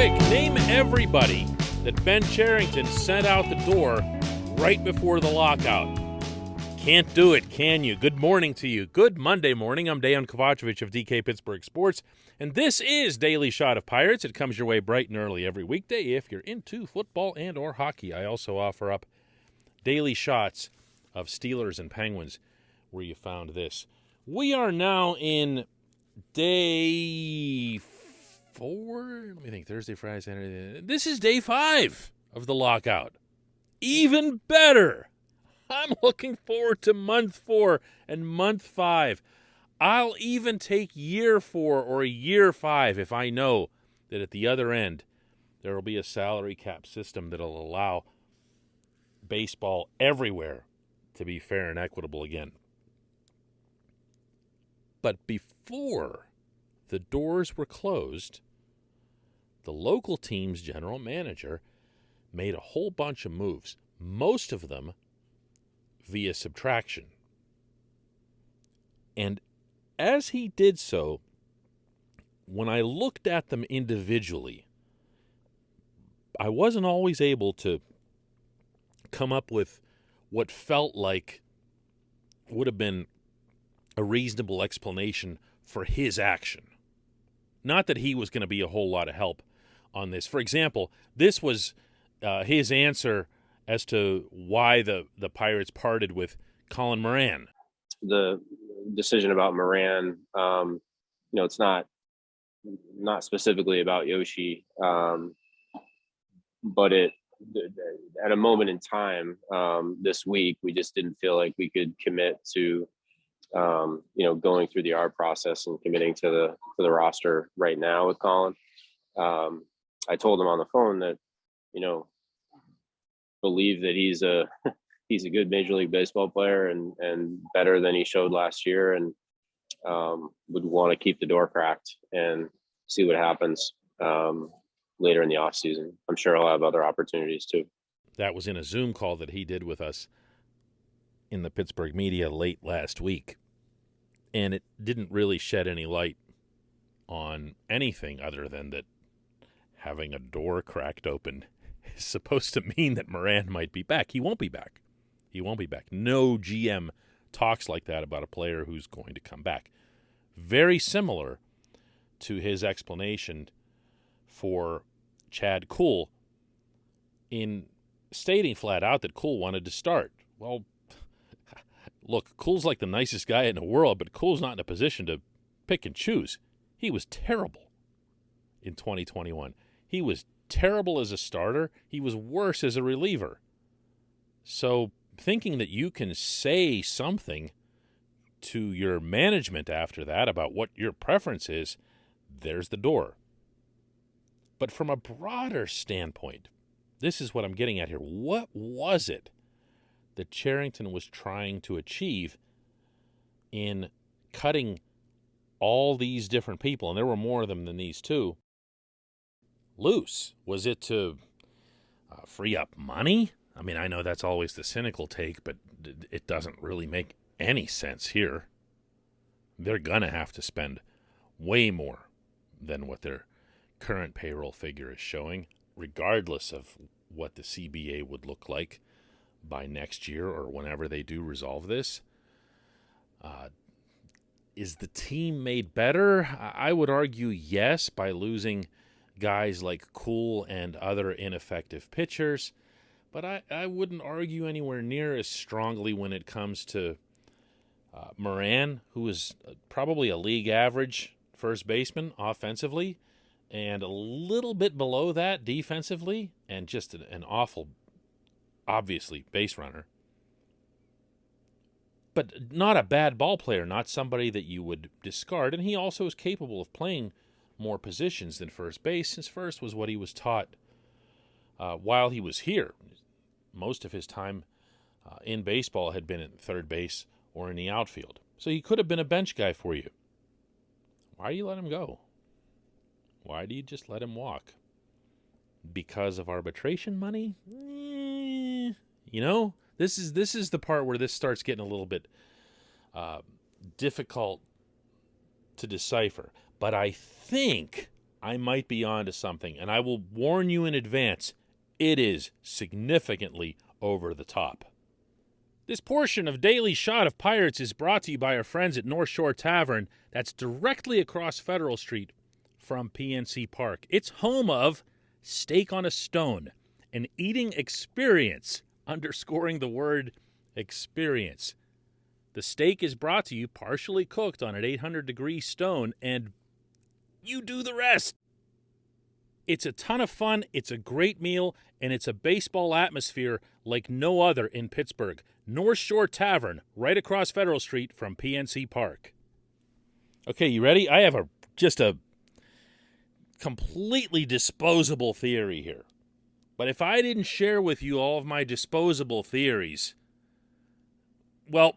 quick. Name everybody that Ben Cherington sent out the door right before the lockout. Can't do it, can you? Good morning to you. Good Monday morning. I'm Dejan Kovacevic of DK Pittsburgh Sports, and this is Daily Shot of Pirates. It comes your way bright and early every weekday if you're into football and or hockey. I also offer up daily shots of Steelers and Penguins where you found this. We are now in day 4. Let me think. Thursday, Friday, Saturday. This is day 5 of the lockout. Even better. I'm looking forward to month 4 and month 5. I'll even take year 4 or year 5 if I know that at the other end there will be a salary cap system that will allow baseball everywhere to be fair and equitable again. But before the doors were closed, the local team's general manager made a whole bunch of moves, most of them via subtraction. And as he did so, when I looked at them individually, I wasn't always able to come up with what felt like would have been a reasonable explanation for his action. Not that he was going to be a whole lot of help on this. For example, this was his answer as to why the Pirates parted with Colin Moran. The decision about Moran, it's not specifically about Yoshi, but at a moment in time this week, we just didn't feel like we could commit to going through the art process and committing to the roster right now with Colin. I told him on the phone that believe that he's a good Major League Baseball player and better than he showed last year, and would want to keep the door cracked and see what happens later in the off season. I'm sure he'll have other opportunities too. That was in a Zoom call that he did with us in the Pittsburgh media late last week, and it didn't really shed any light on anything other than that having a door cracked open is supposed to mean that Moran might be back. He won't be back. He won't be back. No GM talks like that about a player who's going to come back. Very similar to his explanation for Chad Kuhl in stating flat out that Kuhl wanted to start. Well, look, Kuhl's like the nicest guy in the world, but Kuhl's not in a position to pick and choose. He was terrible in 2021. He was terrible as a starter. He was worse as a reliever. So thinking that you can say something to your management after that about what your preference is, there's the door. But from a broader standpoint, this is what I'm getting at here. What was it that Cherington was trying to achieve in cutting all these different people, and there were more of them than these two, loose? Was it to free up money? I mean, I know that's always the cynical take, but it doesn't really make any sense here. They're going to have to spend way more than what their current payroll figure is showing, regardless of what the CBA would look like by next year or whenever they do resolve this. Is the team made better? I would argue yes, by losing guys like Kuhl and other ineffective pitchers, but I wouldn't argue anywhere near as strongly when it comes to Moran, who is probably a league average first baseman offensively, and a little bit below that defensively, and just an awful, obviously, base runner. But not a bad ball player, not somebody that you would discard, and he also is capable of playing more positions than first base, since first was what he was taught while he was here. Most of his time in baseball had been at third base or in the outfield. So he could have been a bench guy for you. Why do you let him go? Why do you just let him walk? Because of arbitration money? This is the part where this starts getting a little bit difficult to decipher. But I think I might be onto something, and I will warn you in advance, it is significantly over the top. This portion of Daily Shot of Pirates is brought to you by our friends at North Shore Tavern, that's directly across Federal Street from PNC Park. It's home of Steak on a Stone, an eating experience, underscoring the word experience. The steak is brought to you partially cooked on an 800-degree stone, and you do the rest. It's a ton of fun, it's a great meal, and it's a baseball atmosphere like no other in Pittsburgh. North Shore Tavern, right across Federal Street from PNC Park. Okay, you ready? I have just a completely disposable theory here. But if I didn't share with you all of my disposable theories, well,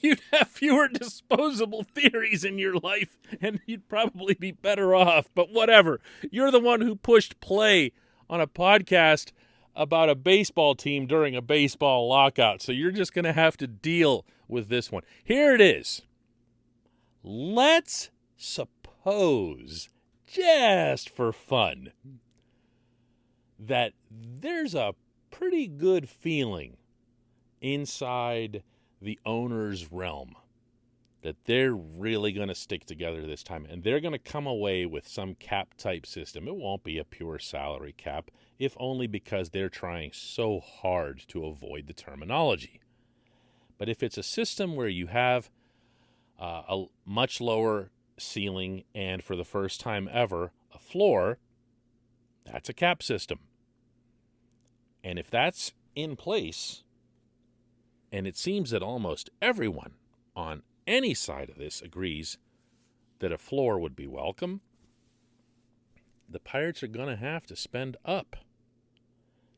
you'd have fewer disposable theories in your life, and you'd probably be better off. But whatever. You're the one who pushed play on a podcast about a baseball team during a baseball lockout, so you're just going to have to deal with this one. Here it is. Let's suppose, just for fun, that there's a pretty good feeling inside the owner's realm that they're really going to stick together this time, and they're going to come away with some cap type system. It won't be a pure salary cap, if only because they're trying so hard to avoid the terminology. But if it's a system where you have a much lower ceiling and for the first time ever a floor, that's a cap system. And if that's in place, and it seems that almost everyone on any side of this agrees that a floor would be welcome, the Pirates are going to have to spend up.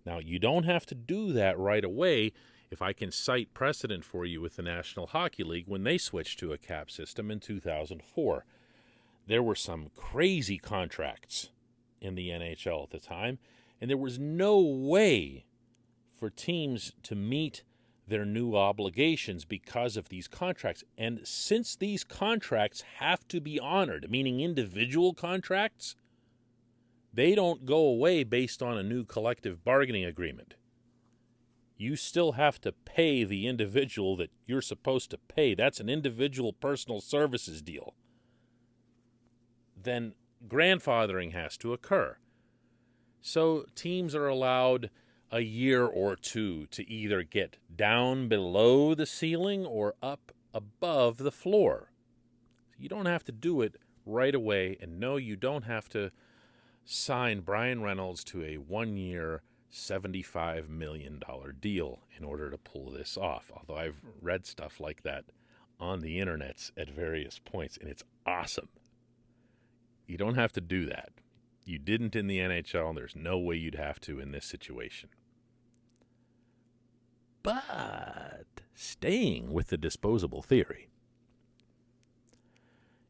Now, you don't have to do that right away. If I can cite precedent for you with the National Hockey League when they switched to a cap system in 2004. There were some crazy contracts in the NHL at the time, and there was no way for teams to meet their new obligations because of these contracts. And since these contracts have to be honored, meaning individual contracts, they don't go away based on a new collective bargaining agreement. You still have to pay the individual that you're supposed to pay. That's an individual personal services deal. Then grandfathering has to occur. So teams are allowed a year or two to either get down below the ceiling or up above the floor. You don't have to do it right away, and no, you don't have to sign Brian Reynolds to a 1-year, $75 million deal in order to pull this off, although I've read stuff like that on the internets at various points, and it's awesome. You don't have to do that. You didn't in the NHL, and there's no way you'd have to in this situation. But staying with the disposable theory,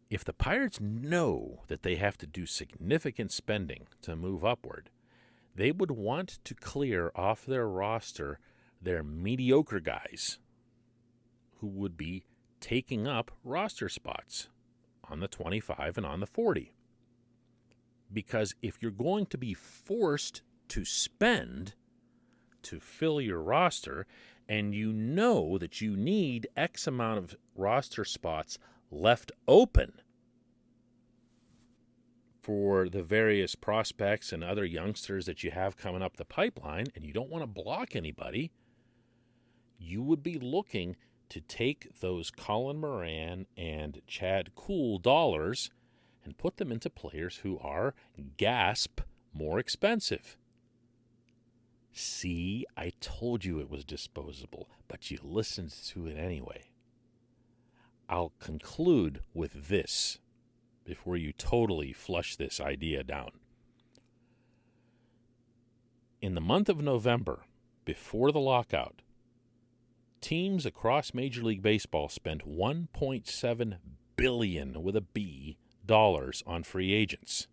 if the Pirates know that they have to do significant spending to move upward, they would want to clear off their roster their mediocre guys who would be taking up roster spots on the 25 and on the 40. Because if you're going to be forced to spend to fill your roster, and you know that you need X amount of roster spots left open for the various prospects and other youngsters that you have coming up the pipeline, and you don't want to block anybody, you would be looking to take those Colin Moran and Chad Kuhl dollars and put them into players who are, gasp, more expensive. See, I told you it was disposable, but you listened to it anyway. I'll conclude with this before you totally flush this idea down. In the month of November, before the lockout, teams across Major League Baseball spent $1.7 billion with a B dollars on free agents.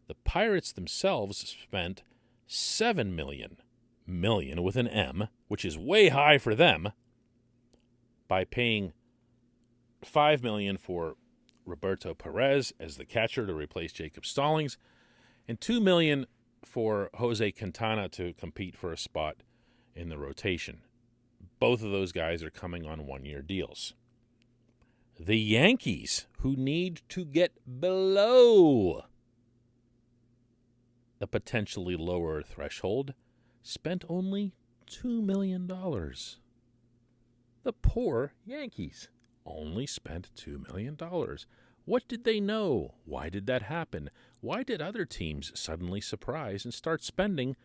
The Pirates themselves spent $7 million with an M, which is way high for them, by paying $5 million for Roberto Perez as the catcher to replace Jacob Stallings, and $2 million for Jose Quintana to compete for a spot in the rotation. Both of those guys are coming on one-year deals. The Yankees, who need to get below the potentially lower threshold, spent only $2 million. The poor Yankees only spent $2 million. What did they know? Why did that happen? Why did other teams suddenly surprise and start spending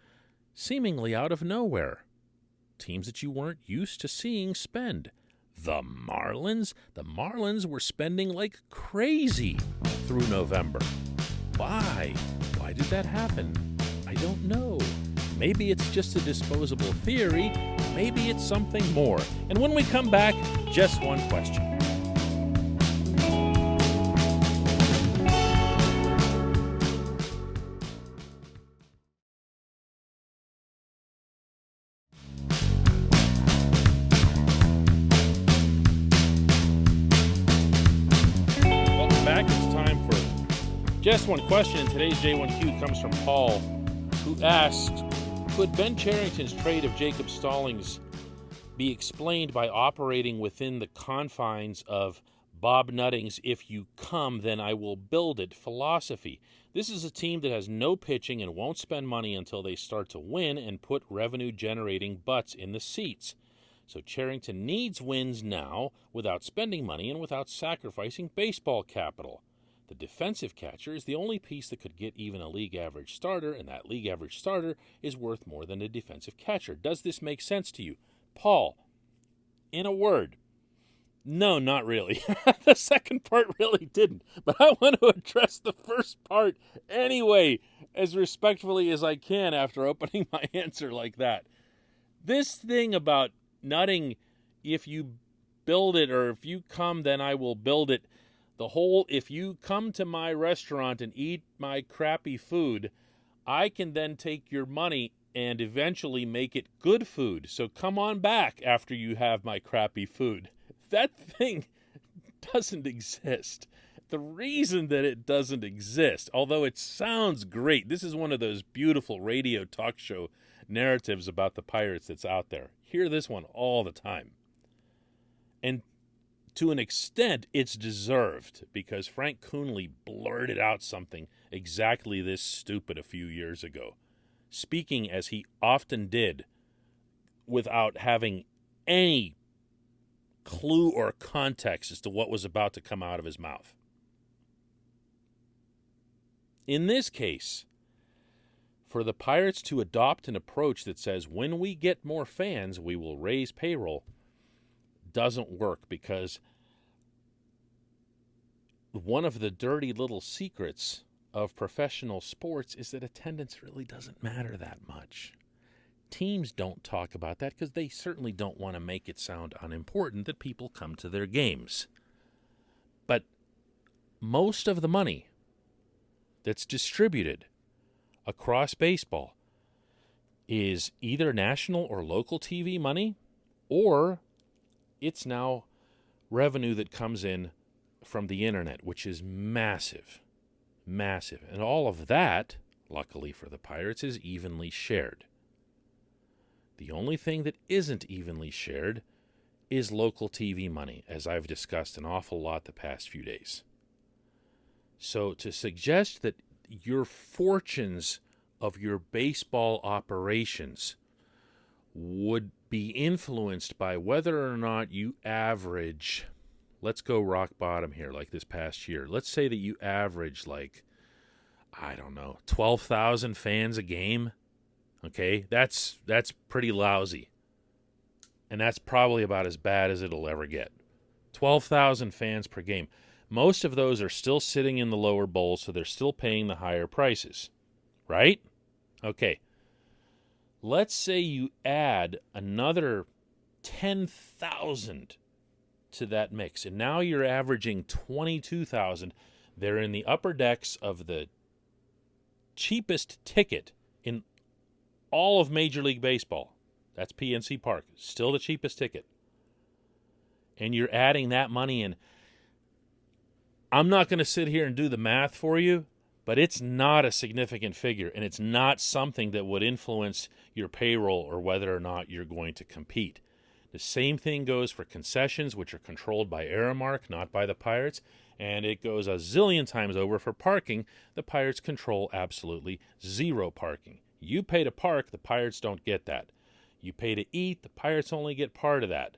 seemingly out of nowhere? Teams that you weren't used to seeing spend. The Marlins? The Marlins were spending like crazy through November. Why? Why did that happen? I don't know. Maybe it's just a disposable theory. Maybe it's something more. And when we come back, just one question. Just one question. Today's J1Q comes from Paul, who asked, could Ben Cherington's trade of Jacob Stallings be explained by operating within the confines of Bob Nutting's "if you come, then I will build it" philosophy? This is a team that has no pitching and won't spend money until they start to win and put revenue-generating butts in the seats. So Cherington needs wins now without spending money and without sacrificing baseball capital. The defensive catcher is the only piece that could get even a league average starter, and that league average starter is worth more than a defensive catcher. Does this make sense to you? Paul, in a word, no, not really. The second part really didn't, but I want to address the first part anyway, as respectfully as I can after opening my answer like that. This thing about Nutting, if you build it, or if you come, then I will build it, the whole, if you come to my restaurant and eat my crappy food, I can then take your money and eventually make it good food. So come on back after you have my crappy food. That thing doesn't exist. The reason that it doesn't exist, although it sounds great, this is one of those beautiful radio talk show narratives about the Pirates that's out there. Hear this one all the time. And to an extent, it's deserved, because Frank Coonley blurted out something exactly this stupid a few years ago, speaking as he often did without having any clue or context as to what was about to come out of his mouth. In this case, for the Pirates to adopt an approach that says, when we get more fans, we will raise payroll, doesn't work, because one of the dirty little secrets of professional sports is that attendance really doesn't matter that much. Teams don't talk about that because they certainly don't want to make it sound unimportant that people come to their games. But most of the money that's distributed across baseball is either national or local TV money, or it's now revenue that comes in from the internet, which is massive, massive. And all of that, luckily for the Pirates, is evenly shared. The only thing that isn't evenly shared is local TV money, as I've discussed an awful lot the past few days. So to suggest that your fortunes of your baseball operations would be influenced by whether or not you average, let's go rock bottom here, like this past year. Let's say that you average 12,000 fans a game. Okay, that's pretty lousy. And that's probably about as bad as it'll ever get. 12,000 fans per game. Most of those are still sitting in the lower bowls, so they're still paying the higher prices, right? Okay. Let's say you add another 10,000 to that mix, and now you're averaging 22,000. They're in the upper decks of the cheapest ticket in all of Major League Baseball. That's PNC Park. Still the cheapest ticket. And you're adding that money in. I'm not going to sit here and do the math for you, but it's not a significant figure, and it's not something that would influence your payroll or whether or not you're going to compete. The same thing goes for concessions, which are controlled by Aramark, not by the Pirates, and it goes a zillion times over for parking. The Pirates control absolutely zero parking. You pay to park, the Pirates don't get that. You pay to eat, the Pirates only get part of that.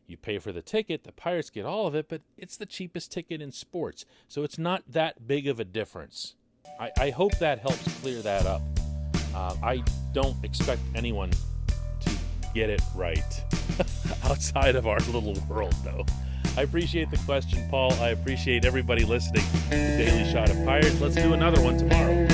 You pay for the ticket, the Pirates get all of it, but it's the cheapest ticket in sports, so it's not that big of a difference. I hope that helps clear that up. I don't expect anyone to get it right outside of our little world, though. I appreciate the question, Paul. I appreciate everybody listening to Daily Shot of Pirates. Let's do another one tomorrow.